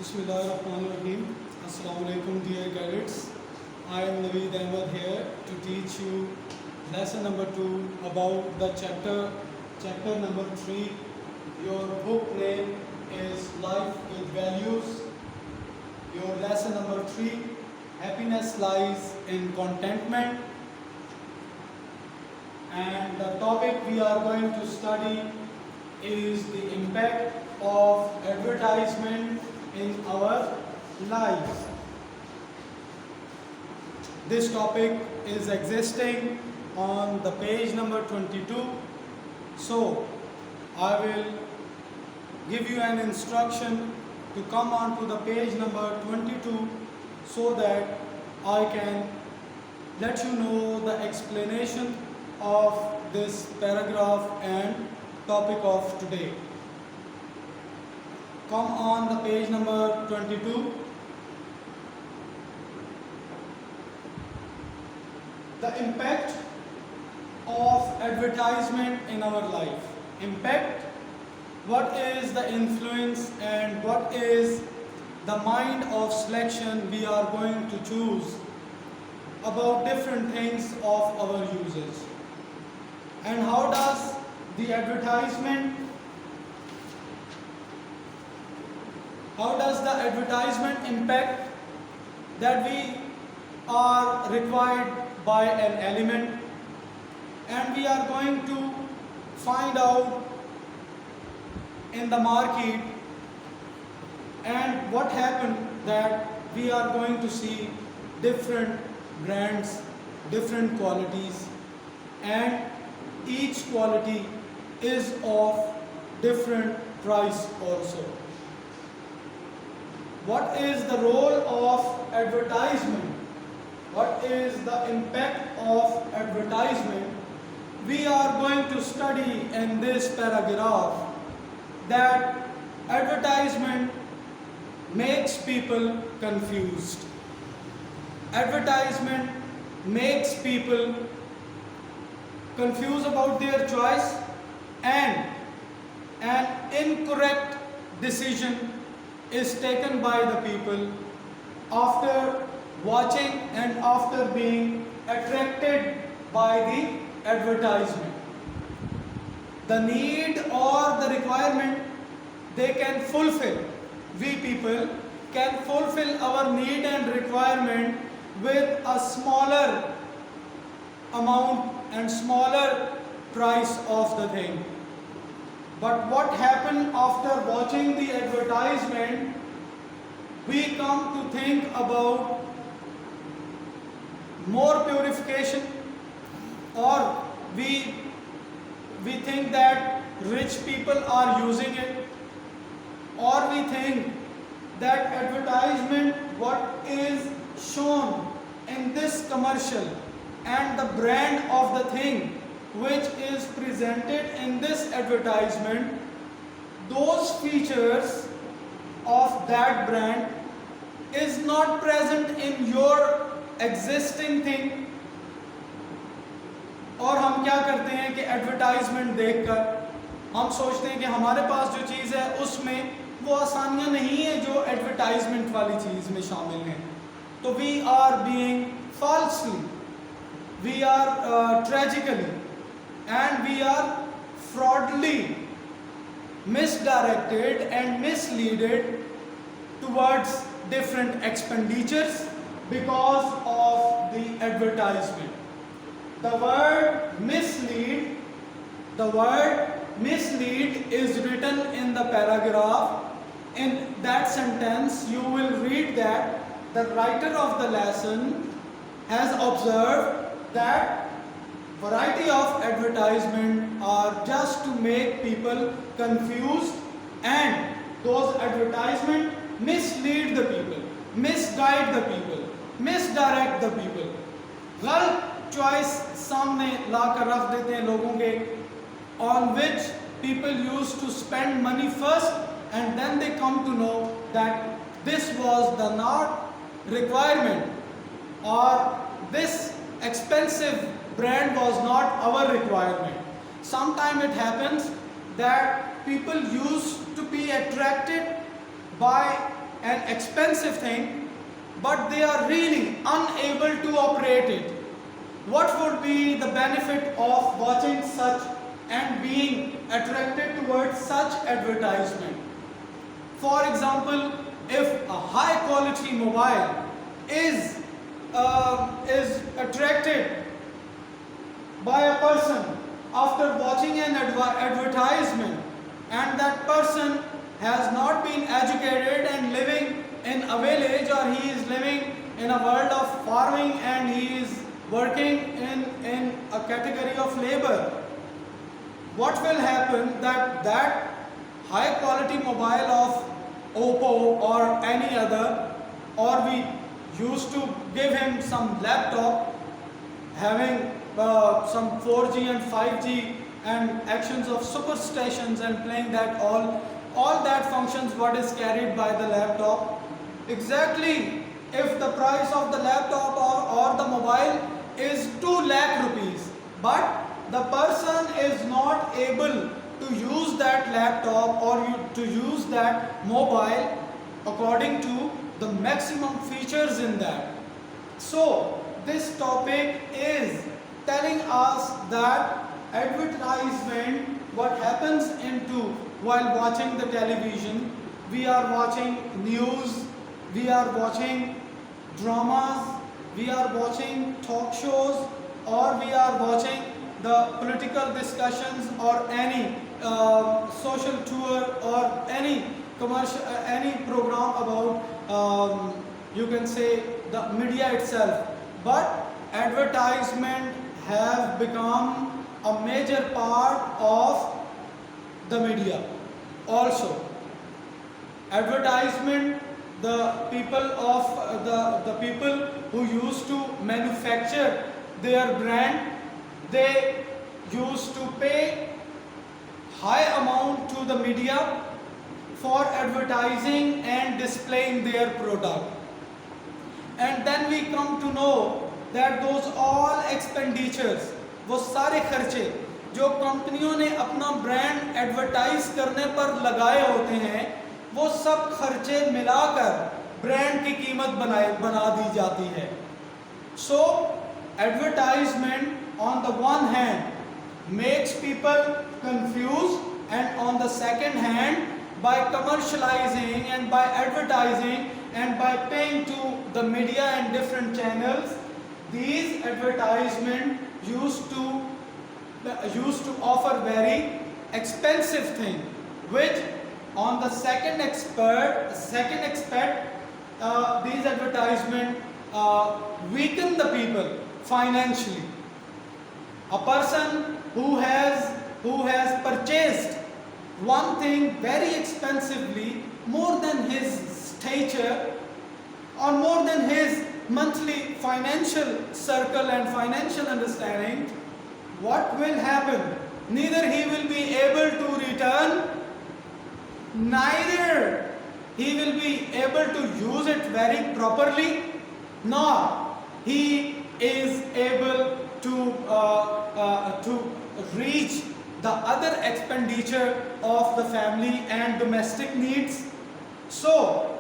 Bismillahirrahmanirrahim. Assalamu alaikum dear cadets. I am Naveed Ahmed here to teach you lesson number 2 about the chapter number 3. Your book name is Life with Values. Your lesson number 3, Happiness Lies in Contentment. And the topic we are going to study is the impact of advertisement in our lives. This topic is existing on the page number 22. So I will give you an instruction to come on to the page number 22 so that I can let you know the explanation of this paragraph and topic of today. Come on the page number 22. The impact of advertisement in our life. Impact, what is the influence and what is the mind of selection we are going to choose about different things of our users. And how does the advertisement impact that we are required by an element, and we are going to find out in the market, and what happened that we are going to see different brands, different qualities, and each quality is of different price also. What is the role of advertisement? What is the impact of advertisement? We are going to study in this paragraph that advertisement makes people confused. Advertisement makes people confused about their choice, and an incorrect decision is taken by the people after watching and after being attracted by the advertisement. The need or the requirement they can fulfill. We people can fulfill our need and requirement with a smaller amount and smaller price of the thing. But what happened after watching the advertisement? We come to think about more purification, or we think that rich people are using it, or we think that advertisement, what is shown in this commercial and the brand of the thing which is presented in this advertisement, those features of that brand is not present in your existing thing. और हम क्या करते हैं कि advertisement देखकर हम सोचते हैं कि हमारे पास जो चीज़ है उसमें वो आसानियां नहीं है जो एडवर्टाइजमेंट वाली चीज़ में शामिल हैं. तो we are being falsely, we are tragically, and we are fraudulently misdirected and misleaded towards different expenditures because of the advertisement. The word mislead is written in the paragraph. In that sentence you will read that the writer of the lesson has observed that variety of advertisement are just to make people confused, and those advertisement mislead the people, misguide the people, misdirect the people. गलत choice सामने ला कर रख देते हैं लोगों के, on which people used to spend money first, and then they come to know that this was the not requirement, or this expensive brand was not our requirement. Sometimes it happens that people used to be attracted by an expensive thing, but they are really unable to operate it. What would be the benefit of watching such and being attracted towards such advertisement? For example, if a high quality mobile is attracted by a person after watching an advertisement, and that person has not been educated and living in a village, or he is living in a world of farming and he is working in a category of labor, what will happen that high quality mobile of Oppo or any other, or we used to give him some laptop having some 4G and 5G and actions of superstations and playing that all that functions what is carried by the laptop. Exactly, if the price of the laptop or the mobile is 2 lakh rupees, but the person is not able to use that laptop or to use that mobile according to the maximum features in that. So this topic is telling us that advertisement, what happens into while watching the television, we are watching news, we are watching dramas, we are watching talk shows, or we are watching the political discussions or any social tour or any commercial, any program about you can say the media itself. But advertisement have become a major part of the media. Also, advertisement, the people of the people who used to manufacture their brand, they used to pay high amount to the media for advertising and displaying their product. And then we come to know that those all expenditures, वो सारे खर्चे जो कंपनियों ने अपना brand advertise करने पर लगाए होते हैं, वो सब खर्चे मिलाकर ब्रांड की कीमत बना दी जाती है. So advertisement on the one hand makes people confused, and on the second hand, by commercializing and by advertising and by paying to the media and different channels, these advertisement used to offer very expensive thing, which on the second aspect, these advertisement weaken the people financially. A person who has purchased one thing very expensively, more than his stature or more than his monthly financial circle and financial understanding, what will happen? Neither he will be able to return, neither he will be able to use it very properly, nor he is able to reach the other expenditure of the family and domestic needs. So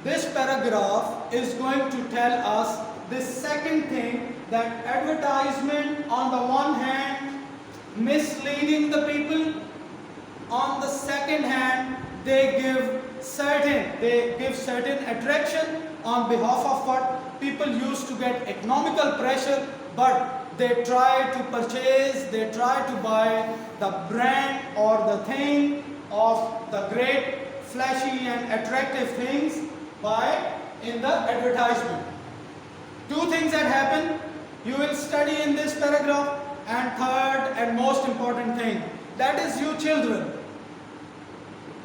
this paragraph is going to tell us this second thing, that advertisement on the one hand misleading the people, on the second hand they give certain attraction on behalf of what people used to get economical pressure, but they try to purchase, they try to buy the brand or the thing of the great flashy and attractive things by in the advertisement. Two things that happen you will study in this paragraph, and third and most important thing, that is you children.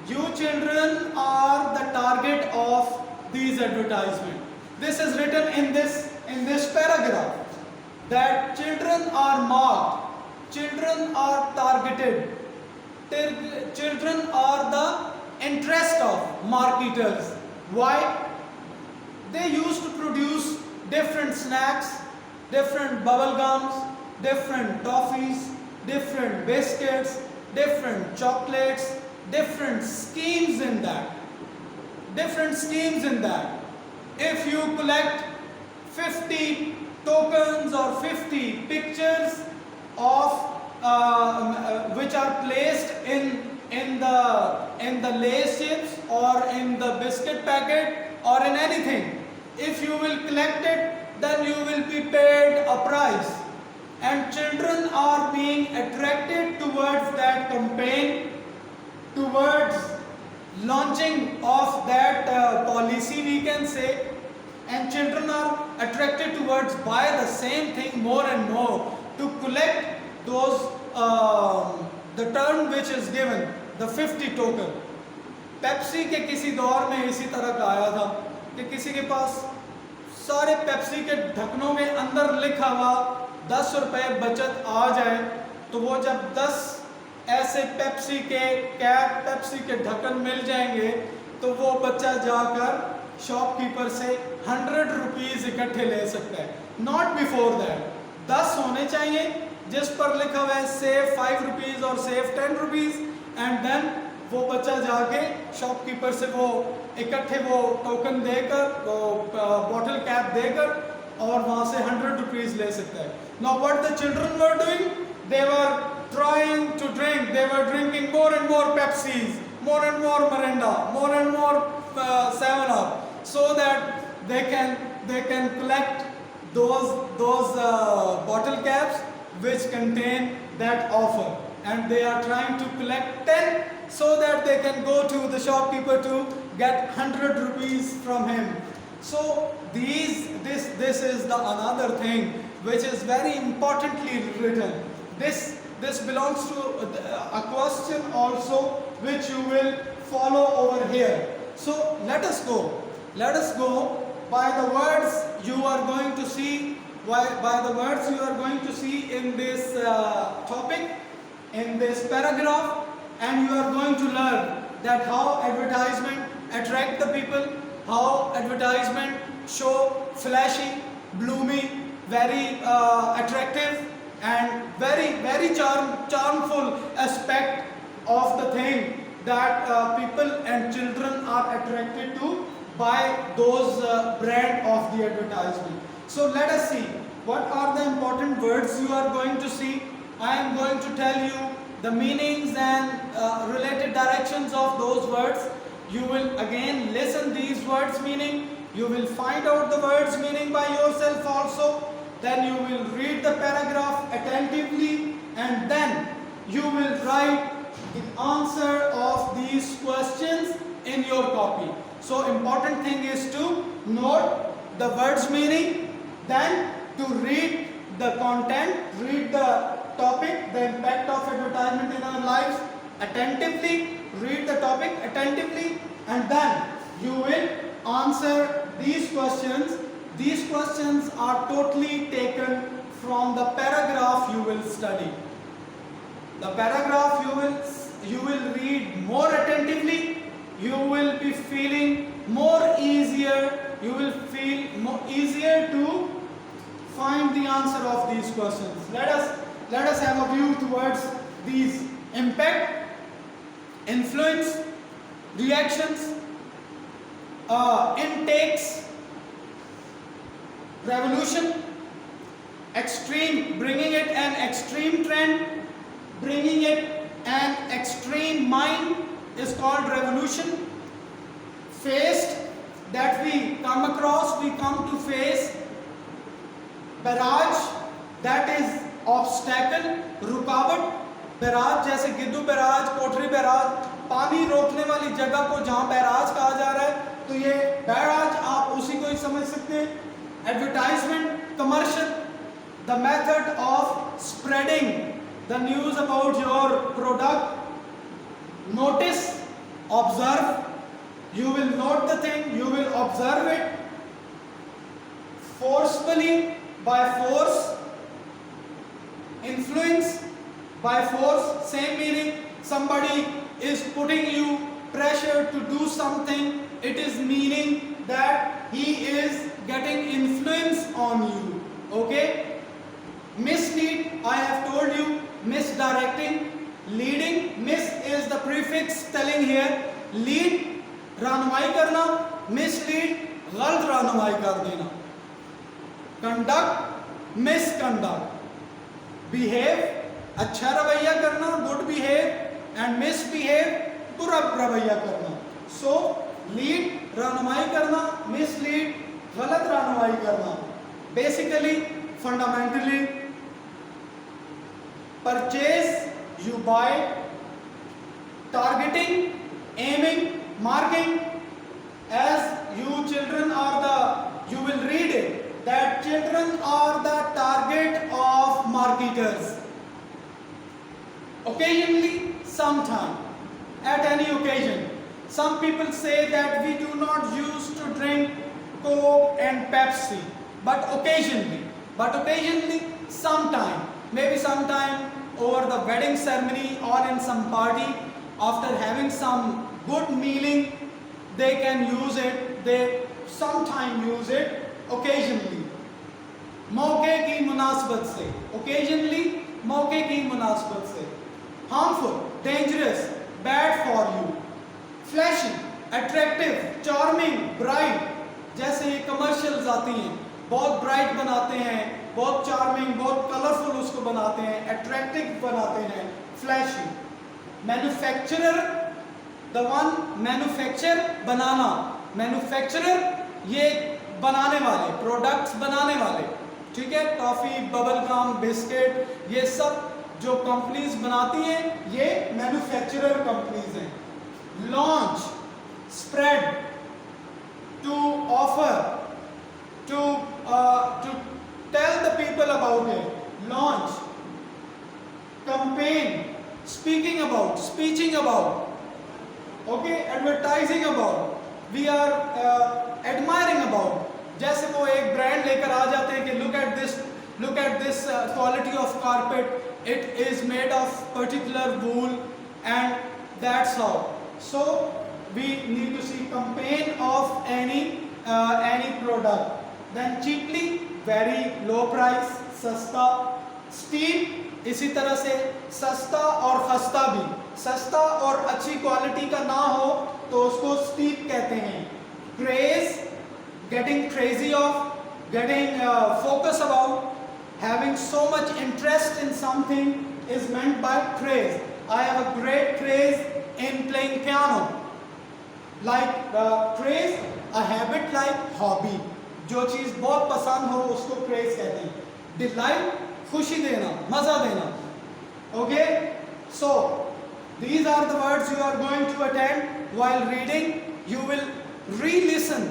You children are the target of these advertisements. This is written in this paragraph, that children are marked, children are targeted, children are the interest of marketers. Why? They used to produce different snacks, different bubble gums, different toffees, different biscuits, different chocolates, different schemes in that. different schemes in that. If you collect 50 tokens or 50 pictures of which are placed in the Lay's chips or in the biscuit packet or in anything, if you will collect it, then you will be paid a price. And children are being attracted towards that campaign, towards launching of that policy, we can say, and children are attracted towards buy the same thing more and more to collect those the term which is given, the 50 token. Pepsi के किसी दौर में इसी तरह का आया था कि किसी के पास सारे पेप्सी के ढक्कनों में अंदर लिखा हुआ 10 रुपए बचत आ जाए, तो वो जब 10 ऐसे पेप्सी के कैप, पेप्सी के ढक्कन मिल जाएंगे, तो वो बच्चा जाकर शॉपकीपर से 100 रुपीज़ इकट्ठे ले सकता है. नॉट बिफोर दैट 10 होने चाहिए जिस पर लिखा हुआ है सेव 5 रुपीज़ और सेव 10 रुपीज़, एंड देन वो बच्चा जाके शॉपकीपर से वो इकट्ठे वो टोकन देकर, वो बॉटल कैप देकर और वहाँ से 100 रुपीज़ ले सकता है. Now what the children were doing, they were trying to drink, they were drinking more and more Pepsis, more and more Mirinda, more and more 7-Up, so that they can collect those bottle caps which contain that offer, and they are trying to collect 10 so that they can go to the shopkeeper to get 100 rupees from him. So this is the another thing which is very importantly written. This belongs to a question also which you will follow over here. So let us go by the words you are going to see, by the words you are going to see in this topic, in this paragraph, and you are going to learn that how advertisement attract the people, how advertisement show flashy, bloomy, very attractive and very charmful aspect of the thing that people and children are attracted to by those brand of the advertisement. So let us see what are the important words you are going to see. I am going to tell you the meanings and related directions of those words. You will again listen these words meaning, you will find out the words meaning by yourself also. Then you will read the paragraph attentively, and then you will write the answer of these questions in your copy. So important thing is to note the words meaning, then to read the content, read the topic, the impact of advertisement in our lives attentively, read the topic attentively, and then you will answer these questions. These questions are totally taken from the paragraph you will study. The paragraph you will read more attentively. You will be feeling more easier. You will feel more easier to find the answer of these questions. Let us have a view towards these: impact, influence, reactions, intakes, revolution, extreme, bringing it an extreme trend, bringing it an extreme mind is called revolution. Faced, that we come across, we come to face. Barrage, that is obstacle, रुकावट. Barrage जैसे गिद्धू barrage, कोठरी barrage, पानी रोकने वाली जगह को जहाँ barrage कहा जा रहा है, तो ये बैराज आप उसी को ही समझ सकते हैं. Advertisement, commercial, the method of spreading the news about your product. Notice, observe, you will note the thing, you will observe it. Forcefully, by force. Influence, by force, same meaning. Somebody is putting you pressure to do something, it is meaning that he is getting influence on you. Okay? Mislead, I have told you, misdirecting, leading. Mis is the prefix telling here, lead रहनुमाई करना, mislead गलत रहनुमाई कर देना, conduct misconduct, behave अच्छा रवैया करना, good behave, and misbehave बुरा रवैया करना। सो लीड रहनुमाई करना, मिसलीड गलत रहनुमाई करना। Basically fundamentally purchase you buy, targeting aiming marking, as you children are the, you will read it that children are the target of marketers. Occasionally, sometime, at any occasion, some people say that we do not use to drink Coke and Pepsi, but occasionally, sometime, maybe sometime over the wedding ceremony or in some party, after having some good mealing, they can use it, they sometime use it, occasionally, मौके की मुनासबत से, occasionally मौके की मुनासबत से। harmful, dangerous, bad for you, flashy, attractive, charming, bright, जैसे ये commercials आती हैं, बहुत ब्राइट बनाते हैं, बहुत चार्मिंग, बहुत कलरफुल उसको बनाते हैं, अट्रैक्टिव बनाते हैं, flashy. Manufacturer, the one manufacture बनाना, मैन्युफैक्चरर ये बनाने वाले, प्रोडक्ट्स बनाने वाले, ठीक है, टॉफी, बबल गम, बिस्किट, ये सब जो कंपनीज बनाती हैं ये मैन्युफैक्चरर कंपनीज हैं। Launch, spread, to offer, to tell the people about it, launch, campaign, speaking about, speeching about, okay, advertising about, we are admiring about। जैसे वो एक ब्रांड लेकर आ जाते हैं कि look at this quality of carpet, it is made of particular wool and that's how। So we need to see campaign of any product। Then cheaply, very low price, सस्ता, steep, इसी तरह से सस्ता और खस्ता भी, सस्ता और अच्छी क्वालिटी का ना हो तो उसको स्टीप कहते हैं। Craze, getting crazy of, getting focus about, having so much interest in something is meant by craze. I have a great craze in playing piano, like craze, a habit like hobby, जो चीज़ बहुत पसंद हो उसको craze कहते हैं। Delight, खुशी देना, मजा देना, okay? So these are the words you are going to attend while reading। You will re-listen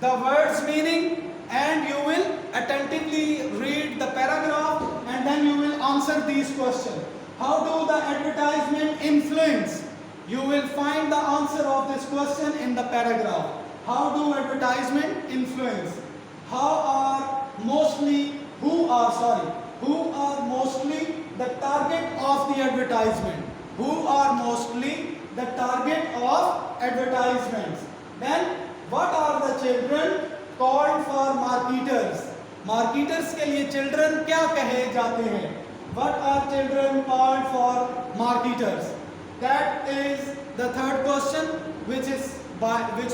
the words meaning and you will attentively read the paragraph and then you will answer these questions। How do the advertisement influence? You will find the answer of this question in the paragraph। How do advertisement influence? Who are mostly the target of the advertisement? Who are mostly the target of advertisements? Then what are the children called for marketers? Marketers के लिए children क्या कहे जाते हैं? What are children called for marketers? That is the third question, which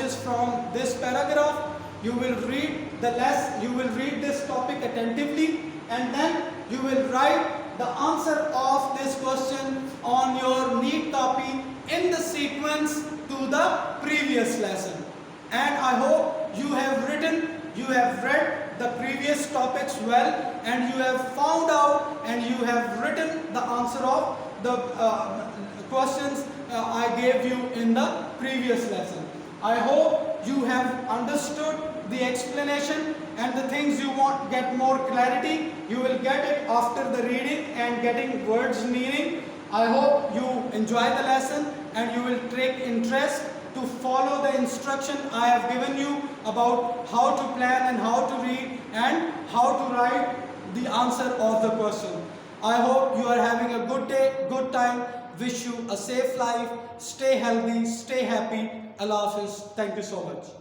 is from this paragraph। You will read this topic attentively and then you will write the answer of this question on your neat copy in the sequence to the previous lesson। And I hope you have read the previous topics well and you have found out and you have written the answer of the questions I gave you in the previous lesson। I hope you have understood the explanation and the things you want get more clarity, you will get it after the reading and getting words meaning। I hope you enjoy the lesson and you will take interest to follow the instruction I have given you about how to plan and how to read and how to write the answer of the question। I hope you are having a good day, good time, wish you a safe life, stay healthy, stay happy, Allah Hafiz, thank you so much।